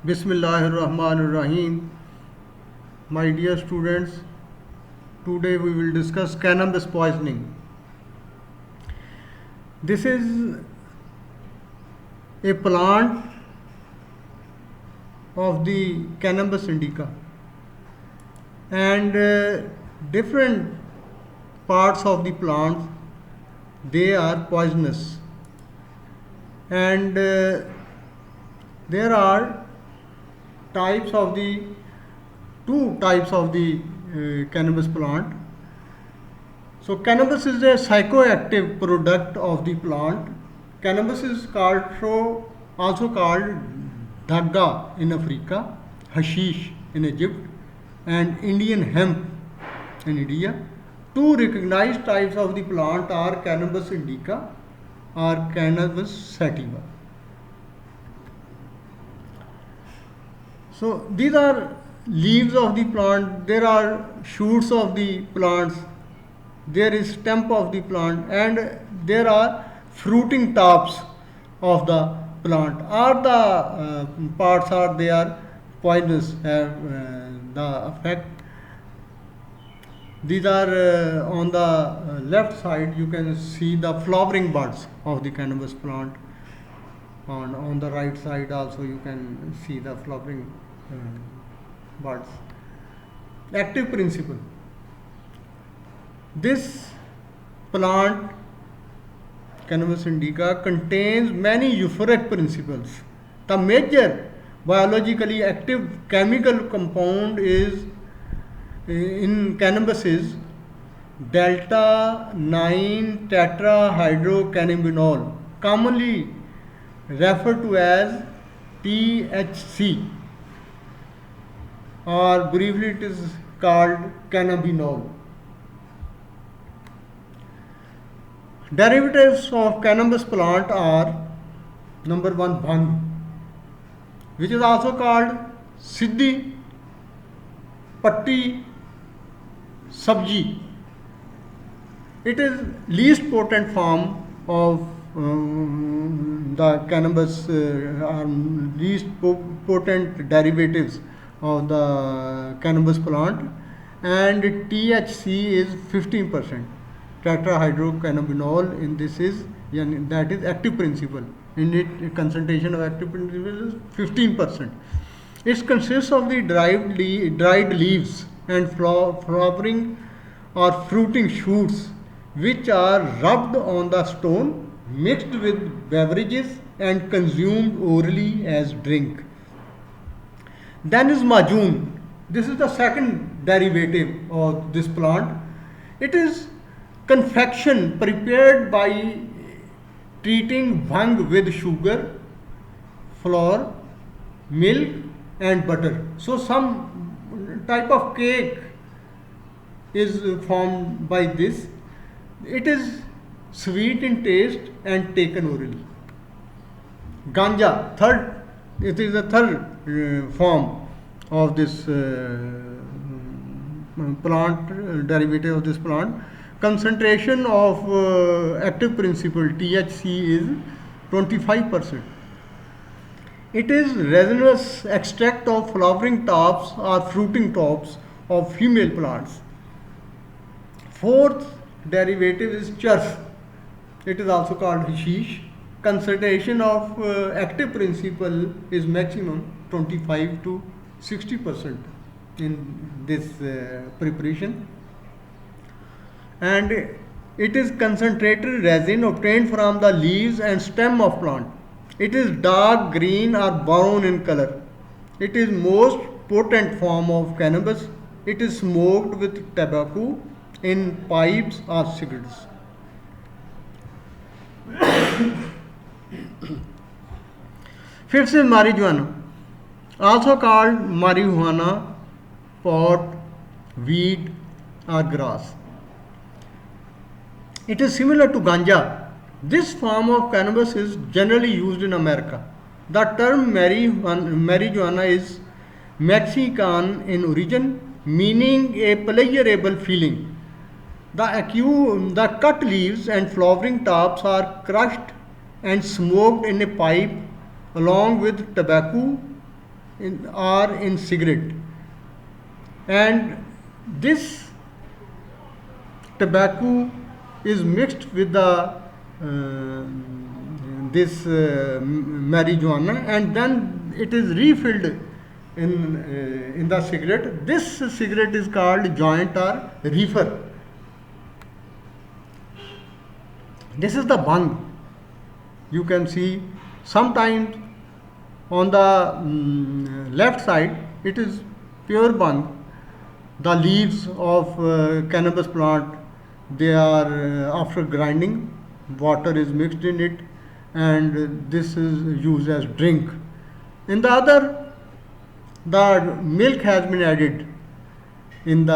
Bismillahirrahmanirrahim. My dear students, today we will discuss cannabis poisoning. This is a plant of the Cannabis indica, and different parts of the plant, they are poisonous, and there are types of the two types of the cannabis plant. So cannabis is a psychoactive product of the plant. Cannabis is also called dhagga in Africa, hashish in Egypt, and Indian hemp in India. Two recognized types of the plant are Cannabis indica or Cannabis sativa. So these are leaves of the plant, there are shoots of the plants, there is stem of the plant, and there are fruiting tops of the plant. All the parts are they are poisonous, have the effect. These are on the left side, you can see the flowering buds of the cannabis plant. On the right side also you can see the flowering buds. Active principle. This plant, Cannabis indica, contains many euphoric principles. The major biologically active chemical compound is in cannabis is delta 9 tetrahydrocannabinol, commonly referred to as THC, or briefly it is called cannabinol. Derivatives of cannabis plant are number one, bhang, which is also called siddhi, patti, sabji. It is least potent form of the cannabis, or least potent derivatives of the cannabis plant, and THC is 15%. Tetrahydrocannabinol in this is, that is active principle. In it, concentration of active principle is 15%. It consists of the dried leaves and flowering or fruiting shoots, which are rubbed on the stone, mixed with beverages, and consumed orally as drink. Then is majun. This is the second derivative of this plant. It is confection prepared by treating bhang with sugar, flour, milk, and butter. So some type of cake is formed by this. It is sweet in taste and taken orally. Ganja, third, it is the third form of this plant, derivative of this plant. Concentration of active principle THC is 25%. It is resinous extract of flowering tops or fruiting tops of female plants. Fourth derivative is charf. It is also called hashish. Concentration of active principle is maximum 25 to 60% in this preparation. And it is concentrated resin obtained from the leaves and stem of plant. It is dark green or brown in color. It is most potent form of cannabis. It is smoked with tobacco in pipes or cigarettes. Fifth is marijuana, also called marijuana, pot, weed, or grass. It is similar to ganja. This form of cannabis is generally used in America. The term marijuana is Mexican in origin, meaning a pleasurable feeling. The cut leaves and flowering tops are crushed and smoked in a pipe along with tobacco are in cigarette, and this tobacco is mixed with the this marijuana, and then it is refilled in the cigarette. This cigarette is called joint or reefer. This is the bhang. You can see sometimes on the left side it is pure bhang. The leaves of cannabis plant, they are after grinding, water is mixed in it, and this is used as drink. In the other, the milk has been added in the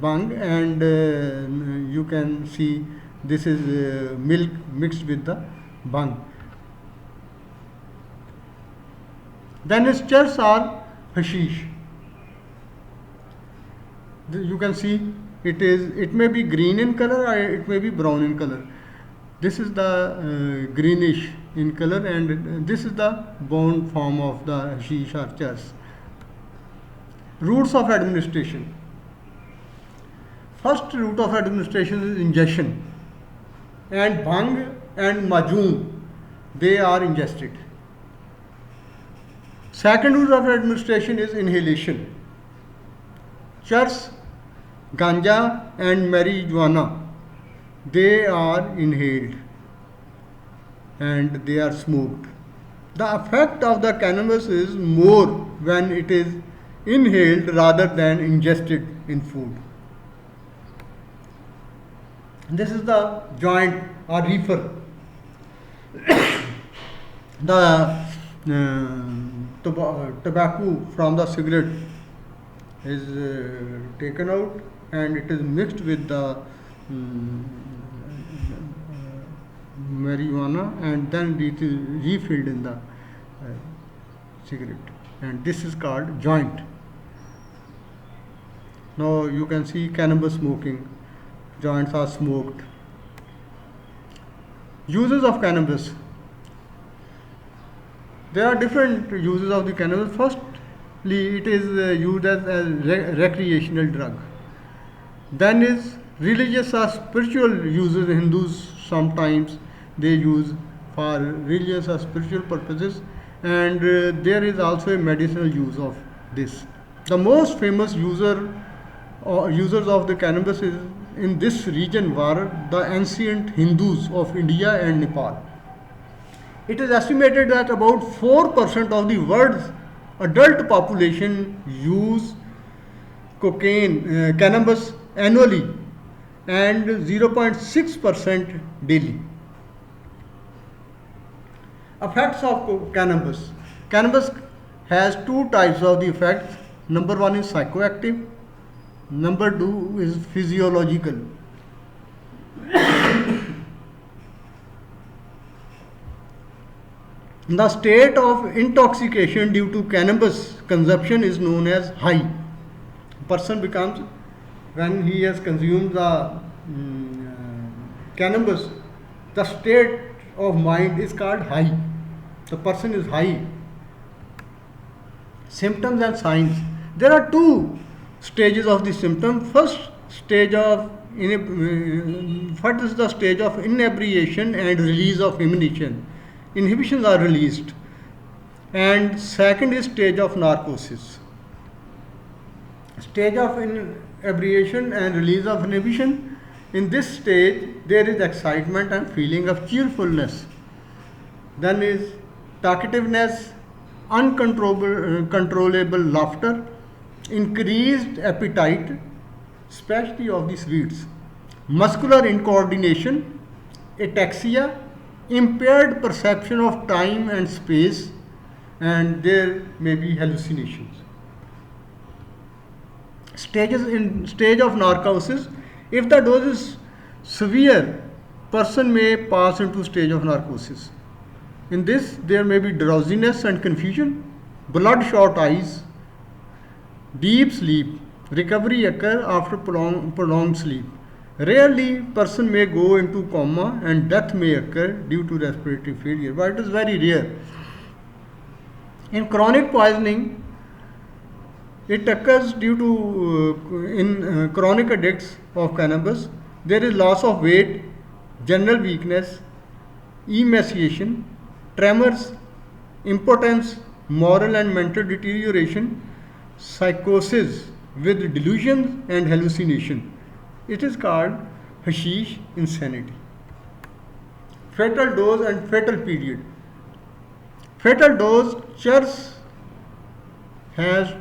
bhang, and you can see this is milk mixed with the bhang. Then its chars are hashish. You can see it may be green in color or it may be brown in color. This is the greenish in color, and this is the bone form of the hashish or chars. Routes of administration. First route of administration is ingestion, and bhang and majoon, they are ingested. Second route of administration is inhalation. Chars, ganja and marijuana, they are inhaled and they are smoked. The effect of the cannabis is more when it is inhaled rather than ingested in food. This is the joint or reefer. The tobacco from the cigarette is taken out and it is mixed with the marijuana, and then it is refilled in the cigarette, and this is called joint. Now you can see cannabis smoking. Joints are smoked. Uses of cannabis. There are different uses of the cannabis. Firstly, it is used as a recreational drug. Then is religious or spiritual uses. Hindus sometimes they use for religious or spiritual purposes, and there is also a medicinal use of this. The most famous users of the cannabis in this region were the ancient Hindus of India and Nepal. It is estimated that about 4% of the world's adult population use cannabis annually, and 0.6% daily. Effects of cannabis. Cannabis has two types of the effects. Number one is psychoactive. Number two is physiological. The state of intoxication due to cannabis consumption is known as high. Person becomes, when he has consumed the cannabis, the state of mind is called high. The person is high. Symptoms and signs. There are two stages of the symptom. First is the stage of inebriation and release of inhibition. Inhibitions are released. And second is stage of narcosis. Stage of inebriation and release of inhibition. In this stage, there is excitement and feeling of cheerfulness. Then is talkativeness, uncontrollable laughter, increased appetite, especially of the sweets, muscular incoordination, ataxia, impaired perception of time and space, and there may be hallucinations. Stage of narcosis. If the dose is severe, person may pass into stage of narcosis. In this, there may be drowsiness and confusion, bloodshot eyes, deep sleep. Recovery occur after prolonged sleep. Rarely, person may go into coma and death may occur due to respiratory failure, but it is very rare. In chronic poisoning, it occurs due to in chronic addicts of cannabis. There is loss of weight, general weakness, emaciation, tremors, impotence, moral and mental deterioration, psychosis with delusions and hallucination. It is called hashish insanity. Fatal dose and fatal period. Fatal dose, church has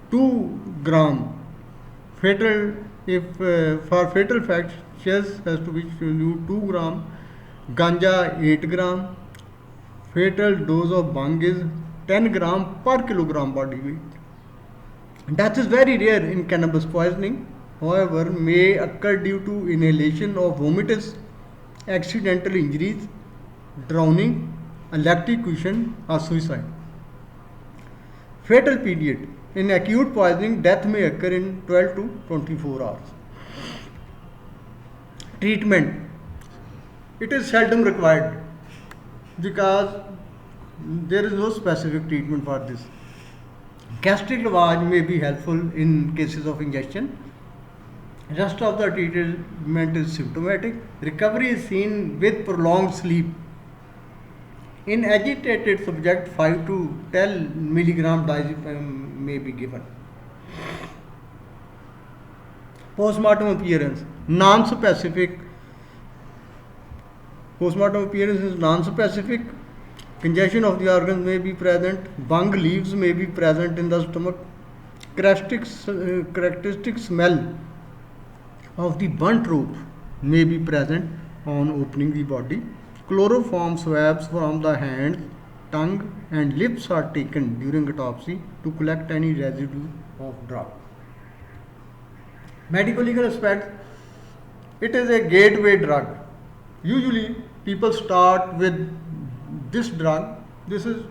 2 gram. Fatal, if for fatal fact, chess has to be 2 gram, ganja 8 gram. Fatal dose of bhang is 10 gram per kilogram body weight. Death is very rare in cannabis poisoning, however, may occur due to inhalation of vomitus, accidental injuries, drowning, electrocution, or suicide. Fatal period. In acute poisoning, death may occur in 12 to 24 hours. Treatment. It is seldom required because there is no specific treatment for this. Gastric lavage may be helpful in cases of ingestion. Rest of the treatment is symptomatic. Recovery is seen with prolonged sleep. In agitated subject, 5 to 10 milligram diazepam may be given. Postmortem appearance. Non-specific. Postmortem appearance is non-specific. Congestion of the organs may be present. Bung leaves may be present in the stomach. Characteristic smell of the burnt rope may be present on opening the body. Chloroform swabs from the hands, tongue and lips are taken during autopsy to collect any residue of drug. Medical legal aspects. It is a gateway drug. Usually people start with this drug. This is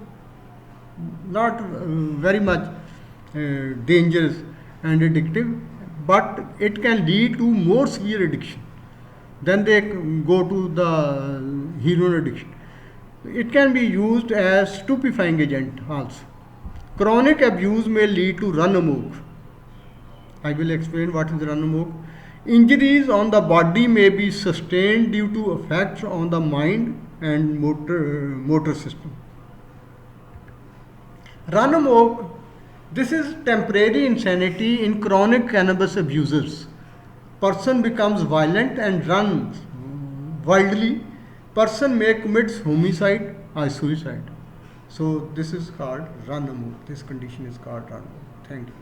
not very much dangerous and addictive, but it can lead to more severe addiction. Then they go to the heroin addiction. It can be used as stupefying agent also. Chronic abuse may lead to run amok. I will explain what is run amok. Injuries on the body may be sustained due to effects on the mind and motor system. Run amok. This is temporary insanity in chronic cannabis abusers. Person becomes violent and runs wildly. Person may commit homicide or suicide. So this is called run amok. This condition is called run amok. Thank you.